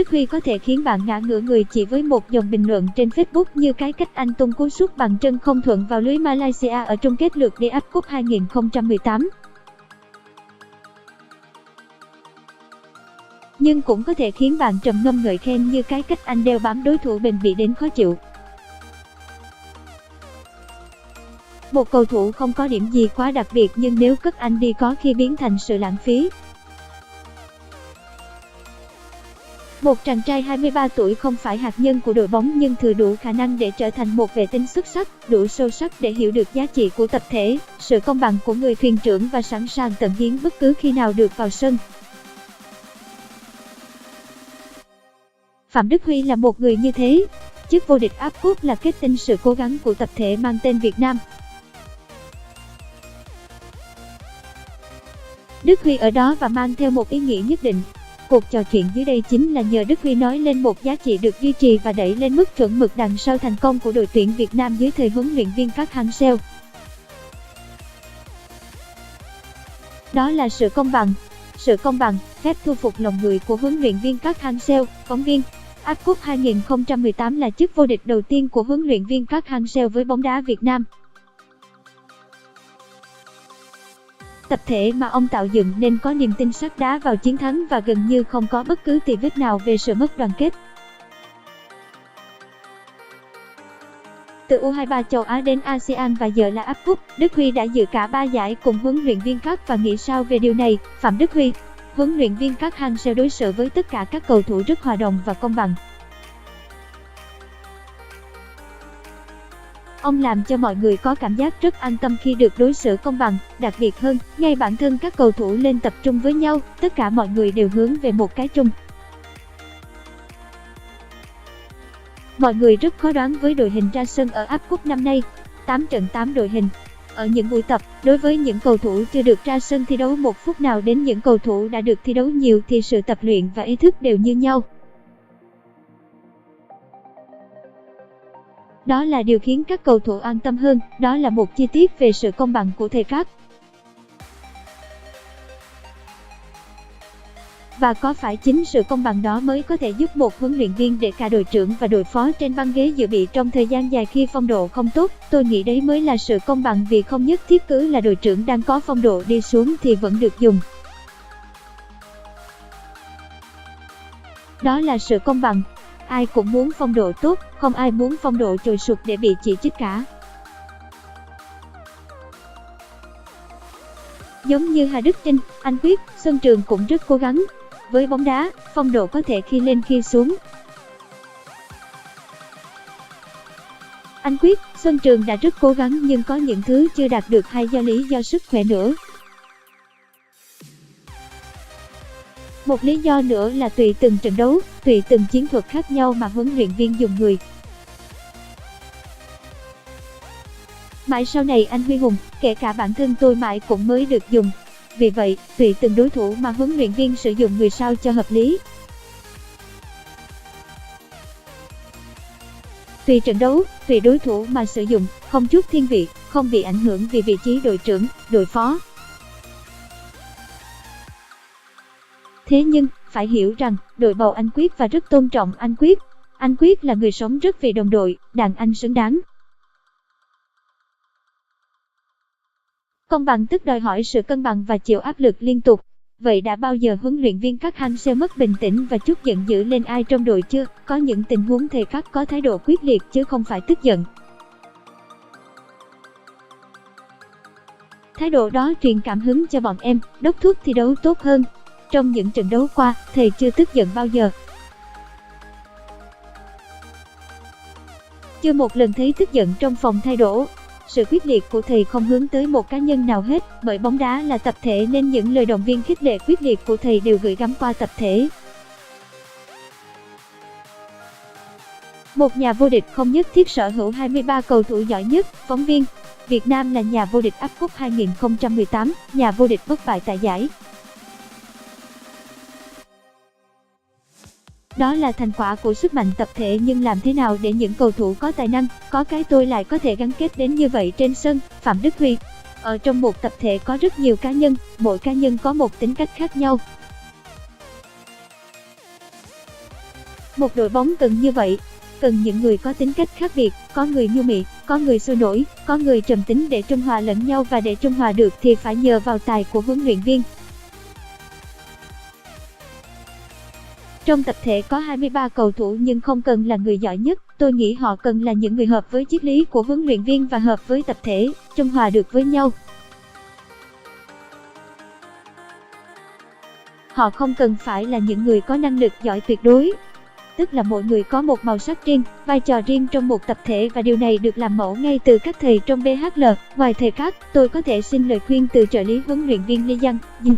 Đức Huy có thể khiến bạn ngã ngửa người chỉ với một dòng bình luận trên Facebook, như cái cách anh tung cú sút bằng chân không thuận vào lưới Malaysia ở chung kết lượt đi AFF Cup 2018. Nhưng cũng có thể khiến bạn trầm ngâm ngợi khen, như cái cách anh đeo bám đối thủ bền bỉ đến khó chịu. Một cầu thủ không có điểm gì quá đặc biệt, nhưng nếu cất anh đi có khi biến thành sự lãng phí. Một chàng trai 23 tuổi không phải hạt nhân của đội bóng, nhưng thừa đủ khả năng để trở thành một vệ tinh xuất sắc, đủ sâu sắc để hiểu được giá trị của tập thể, sự công bằng của người thuyền trưởng và sẵn sàng tận hiến bất cứ khi nào được vào sân. Phạm Đức Huy là một người như thế. Chức vô địch AFF Cup là kết tinh sự cố gắng của tập thể mang tên Việt Nam. Đức Huy ở đó và mang theo một ý nghĩa nhất định. Cuộc trò chuyện dưới đây chính là nhờ Đức Huy nói lên một giá trị được duy trì và đẩy lên mức chuẩn mực đằng sau thành công của đội tuyển Việt Nam dưới thời huấn luyện viên Park Hang-seo. Đó là sự công bằng. Sự công bằng, phép thu phục lòng người của huấn luyện viên Park Hang-seo. Phóng viên: AFF Cup 2018 là chức vô địch đầu tiên của huấn luyện viên Park Hang-seo với bóng đá Việt Nam. Tập thể mà ông tạo dựng nên có niềm tin sắt đá vào chiến thắng và gần như không có bất cứ tì vết nào về sự mất đoàn kết. Từ U23 châu Á đến ASEAN và giờ là AFF Cup, Đức Huy đã dự cả 3 giải cùng huấn luyện viên Park. Và nghĩ sao về điều này? Phạm Đức Huy: huấn luyện viên Park Hang-seo đối xử với tất cả các cầu thủ rất hòa đồng và công bằng. Ông làm cho mọi người có cảm giác rất an tâm khi được đối xử công bằng, đặc biệt hơn, ngay bản thân các cầu thủ lên tập trung với nhau, tất cả mọi người đều hướng về một cái chung. Mọi người rất khó đoán với đội hình ra sân ở AFF Cup năm nay. 8 trận 8 đội hình. Ở những buổi tập, đối với những cầu thủ chưa được ra sân thi đấu một phút nào đến những cầu thủ đã được thi đấu nhiều thì sự tập luyện và ý thức đều như nhau. Đó là điều khiến các cầu thủ an tâm hơn, đó là một chi tiết về sự công bằng của thầy Park. Và có phải chính sự công bằng đó mới có thể giúp một huấn luyện viên để cả đội trưởng và đội phó trên băng ghế dự bị trong thời gian dài khi phong độ không tốt? Tôi nghĩ đấy mới là sự công bằng, vì không nhất thiết cứ là đội trưởng đang có phong độ đi xuống thì vẫn được dùng. Đó là sự công bằng. Ai cũng muốn phong độ tốt, không ai muốn phong độ trồi sụt để bị chỉ trích cả. Giống như Hà Đức Chinh, Anh Quyết, Xuân Trường cũng rất cố gắng. Với bóng đá, phong độ có thể khi lên khi xuống. Anh Quyết, Xuân Trường đã rất cố gắng nhưng có những thứ chưa đạt được hay do lý do sức khỏe nữa. Một lý do nữa là tùy từng trận đấu, tùy từng chiến thuật khác nhau mà huấn luyện viên dùng người. Mãi sau này anh Huy Hùng, kể cả bản thân tôi mãi cũng mới được dùng. Vì vậy, tùy từng đối thủ mà huấn luyện viên sử dụng người sao cho hợp lý. Tùy trận đấu, tùy đối thủ mà sử dụng, không chút thiên vị, không bị ảnh hưởng vì vị trí đội trưởng, đội phó. Thế nhưng, phải hiểu rằng, đội bầu anh Quyết và rất tôn trọng anh Quyết. Anh Quyết là người sống rất vì đồng đội, đàn anh xứng đáng. Công bằng tức đòi hỏi sự cân bằng và chịu áp lực liên tục. Vậy đã bao giờ huấn luyện viên Park Hang-seo mất bình tĩnh và chút giận dữ lên ai trong đội chưa? Có những tình huống thầy Park có thái độ quyết liệt chứ không phải tức giận. Thái độ đó truyền cảm hứng cho bọn em, đốc thúc thi đấu tốt hơn. Trong những trận đấu qua, thầy chưa tức giận bao giờ. Chưa một lần thấy tức giận trong phòng thay đồ. Sự quyết liệt của thầy không hướng tới một cá nhân nào hết, bởi bóng đá là tập thể nên những lời động viên khích lệ quyết liệt của thầy đều gửi gắm qua tập thể. Một nhà vô địch không nhất thiết sở hữu 23 cầu thủ giỏi nhất. Phóng viên: Việt Nam là nhà vô địch AFF Cup 2018, nhà vô địch bất bại tại giải. Đó là thành quả của sức mạnh tập thể, nhưng làm thế nào để những cầu thủ có tài năng, có cái tôi lại có thể gắn kết đến như vậy trên sân? Phạm Đức Huy: ở trong một tập thể có rất nhiều cá nhân, mỗi cá nhân có một tính cách khác nhau. Một đội bóng cần như vậy, cần những người có tính cách khác biệt, có người nhu mì, có người sôi nổi, có người trầm tính để trung hòa lẫn nhau, và để trung hòa được thì phải nhờ vào tài của huấn luyện viên. Trong tập thể có 23 cầu thủ nhưng không cần là người giỏi nhất, tôi nghĩ họ cần là những người hợp với triết lý của huấn luyện viên và hợp với tập thể, trung hòa được với nhau. Họ không cần phải là những người có năng lực giỏi tuyệt đối, tức là mỗi người có một màu sắc riêng, vai trò riêng trong một tập thể, và điều này được làm mẫu ngay từ các thầy trong BHL. Ngoài thầy khác, tôi có thể xin lời khuyên từ trợ lý huấn luyện viên Lee Yang-jin.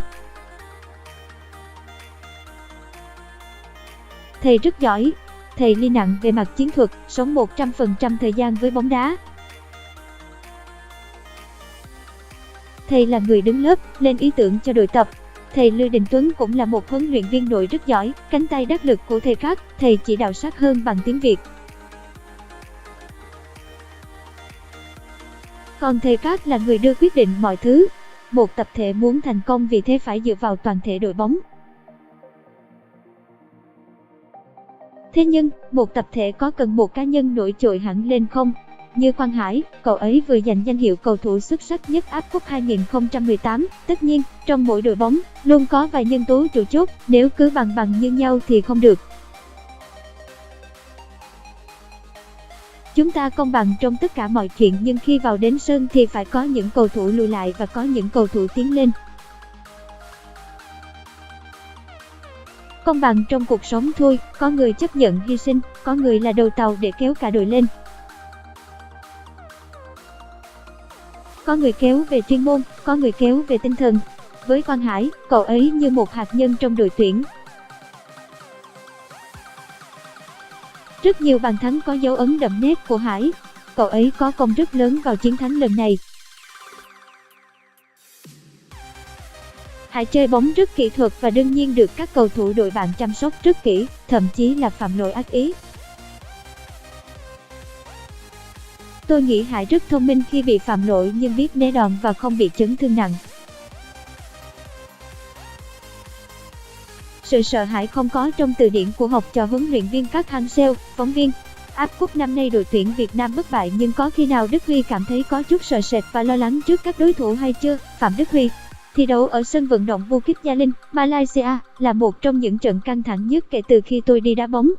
Thầy rất giỏi. Thầy Lee nặng về mặt chiến thuật, sống 100% thời gian với bóng đá. Thầy là người đứng lớp, lên ý tưởng cho đội tập. Thầy Lưu Đình Tuấn cũng là một huấn luyện viên đội rất giỏi, cánh tay đắc lực của thầy khác, thầy chỉ đạo sát hơn bằng tiếng Việt. Còn thầy khác là người đưa quyết định mọi thứ. Một tập thể muốn thành công vì thế phải dựa vào toàn thể đội bóng. Thế nhưng, một tập thể có cần một cá nhân nổi trội hẳn lên không? Như Quang Hải, cậu ấy vừa giành danh hiệu cầu thủ xuất sắc nhất AFF Cup 2018. Tất nhiên, trong mỗi đội bóng, luôn có vài nhân tố trụ chốt, nếu cứ bằng như nhau thì không được. Chúng ta công bằng trong tất cả mọi chuyện, nhưng khi vào đến sân thì phải có những cầu thủ lùi lại và có những cầu thủ tiến lên. Công bằng trong cuộc sống thôi, có người chấp nhận hy sinh, có người là đầu tàu để kéo cả đội lên. Có người kéo về chuyên môn, có người kéo về tinh thần. Với Quang Hải, cậu ấy như một hạt nhân trong đội tuyển. Rất nhiều bàn thắng có dấu ấn đậm nét của Hải. Cậu ấy có công rất lớn vào chiến thắng lần này. Hải chơi bóng rất kỹ thuật và đương nhiên được các cầu thủ đội bạn chăm sóc rất kỹ, thậm chí là phạm lỗi ác ý. Tôi nghĩ Hải rất thông minh khi bị phạm lỗi nhưng biết né đòn và không bị chấn thương nặng. Sự sợ hãi không có trong từ điển của học trò huấn luyện viên Park Hang-seo. Phóng viên: AFF Cup năm nay đội tuyển Việt Nam bất bại, nhưng có khi nào Đức Huy cảm thấy có chút sợ sệt và lo lắng trước các đối thủ hay chưa? Phạm Đức Huy. Thi đấu ở sân vận động Bukit Jalil, Malaysia là một trong những trận căng thẳng nhất kể từ khi tôi đi đá bóng.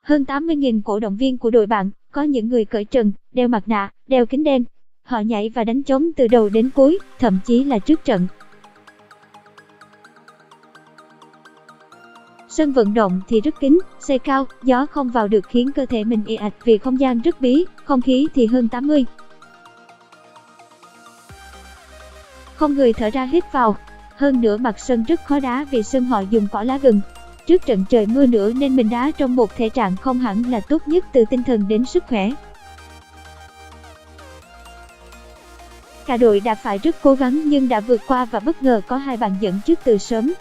Hơn 80.000 cổ động viên của đội bạn, có những người cởi trần, đeo mặt nạ, đeo kính đen. Họ nhảy và đánh trống từ đầu đến cuối, thậm chí là trước trận. Sân vận động thì rất kín, xây cao, gió không vào được khiến cơ thể mình ì ạch vì không gian rất bí, không khí thì hơn 80. Không người thở ra hít vào. Hơn nữa mặt sân rất khó đá vì sân họ dùng cỏ lá gừng. Trước trận trời mưa nữa nên mình đá trong một thể trạng không hẳn là tốt nhất từ tinh thần đến sức khỏe. Cả đội đã phải rất cố gắng nhưng đã vượt qua và bất ngờ có 2 bàn dẫn trước từ sớm.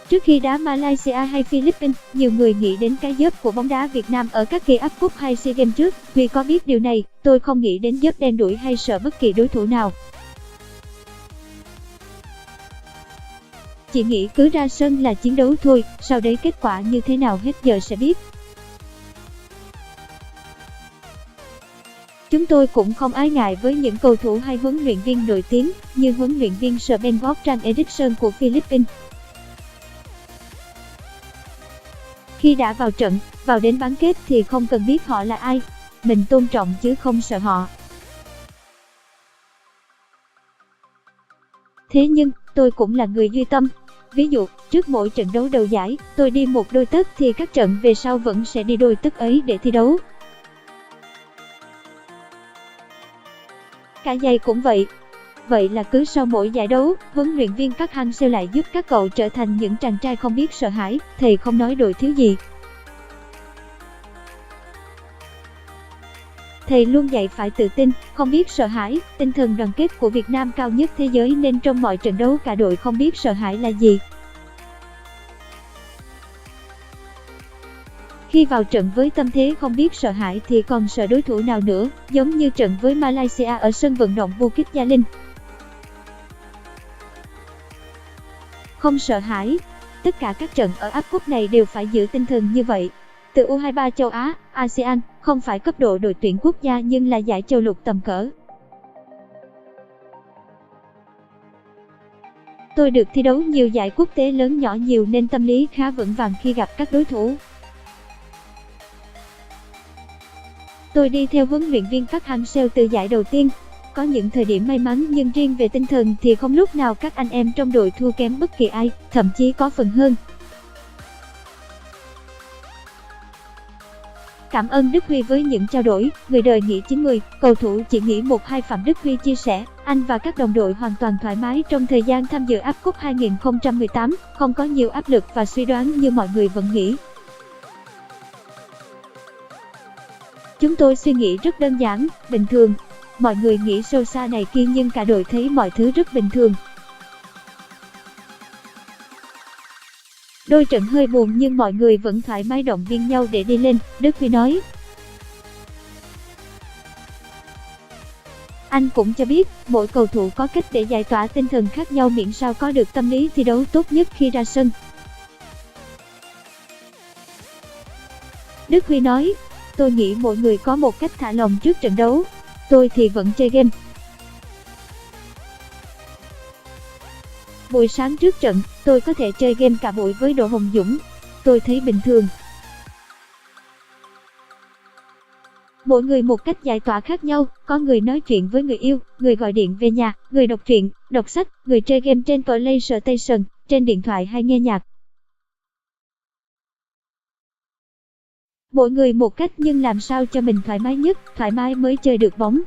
Trước khi đá Malaysia hay Philippines, nhiều người nghĩ đến cái dớp của bóng đá Việt Nam ở các kỳ AFF Cup hay SEA Games trước. Vì có biết điều này, tôi không nghĩ đến dớp đen đủi hay sợ bất kỳ đối thủ nào. Chỉ nghĩ cứ ra sân là chiến đấu thôi, sau đấy kết quả như thế nào hết giờ sẽ biết. Chúng tôi cũng không ái ngại với những cầu thủ hay huấn luyện viên nổi tiếng như huấn luyện viên Sven Gottfried Eriksson của Philippines. Khi đã vào trận, vào đến bán kết thì không cần biết họ là ai. Mình tôn trọng chứ không sợ họ. Thế nhưng, tôi cũng là người duy tâm. Ví dụ, trước mỗi trận đấu đầu giải, tôi đi một đôi tất thì các trận về sau vẫn sẽ đi đôi tất ấy để thi đấu. Cả giày cũng vậy. Vậy là cứ sau mỗi giải đấu, huấn luyện viên Park Hang-seo lại giúp các cậu trở thành những chàng trai không biết sợ hãi, thầy không nói đội thiếu gì. Thầy luôn dạy phải tự tin, không biết sợ hãi, tinh thần đoàn kết của Việt Nam cao nhất thế giới nên trong mọi trận đấu cả đội không biết sợ hãi là gì. Khi vào trận với tâm thế không biết sợ hãi thì còn sợ đối thủ nào nữa, giống như trận với Malaysia ở sân vận động Bukit Jalil. không sợ hãi. Tất cả các trận ở áp cúp này đều phải giữ tinh thần như vậy. Từ U23 châu Á, ASEAN, không phải cấp độ đội tuyển quốc gia nhưng là giải châu lục tầm cỡ. Tôi được thi đấu nhiều giải quốc tế lớn nhỏ nhiều nên tâm lý khá vững vàng khi gặp các đối thủ. Tôi đi theo huấn luyện viên Park Hang-seo từ giải đầu tiên. Có những thời điểm may mắn nhưng riêng về tinh thần thì không lúc nào các anh em trong đội thua kém bất kỳ ai, thậm chí có phần hơn. Cảm ơn Đức Huy với những trao đổi, người đời nghĩ 90, cầu thủ chỉ nghĩ 1-2. Phạm Đức Huy chia sẻ, anh và các đồng đội hoàn toàn thoải mái trong thời gian tham dự áp cúp 2018, không có nhiều áp lực và suy đoán như mọi người vẫn nghĩ. Chúng tôi suy nghĩ rất đơn giản, bình thường. Mọi người nghĩ sâu xa này kia nhưng cả đội thấy mọi thứ rất bình thường. Đôi trận hơi buồn nhưng mọi người vẫn thoải mái động viên nhau để đi lên, Đức Huy nói. Anh cũng cho biết, mỗi cầu thủ có cách để giải tỏa tinh thần khác nhau miễn sao có được tâm lý thi đấu tốt nhất khi ra sân. Đức Huy nói, tôi nghĩ mỗi người có một cách thả lỏng trước trận đấu. Tôi thì vẫn chơi game. Buổi sáng trước trận, tôi có thể chơi game cả buổi với Đỗ Hồng Dũng. Tôi thấy bình thường. Mỗi người một cách giải tỏa khác nhau, có người nói chuyện với người yêu, người gọi điện về nhà, người đọc truyện, đọc sách, người chơi game trên PlayStation, trên điện thoại hay nghe nhạc. Mỗi người một cách nhưng làm sao cho mình thoải mái nhất, thoải mái mới chơi được bóng.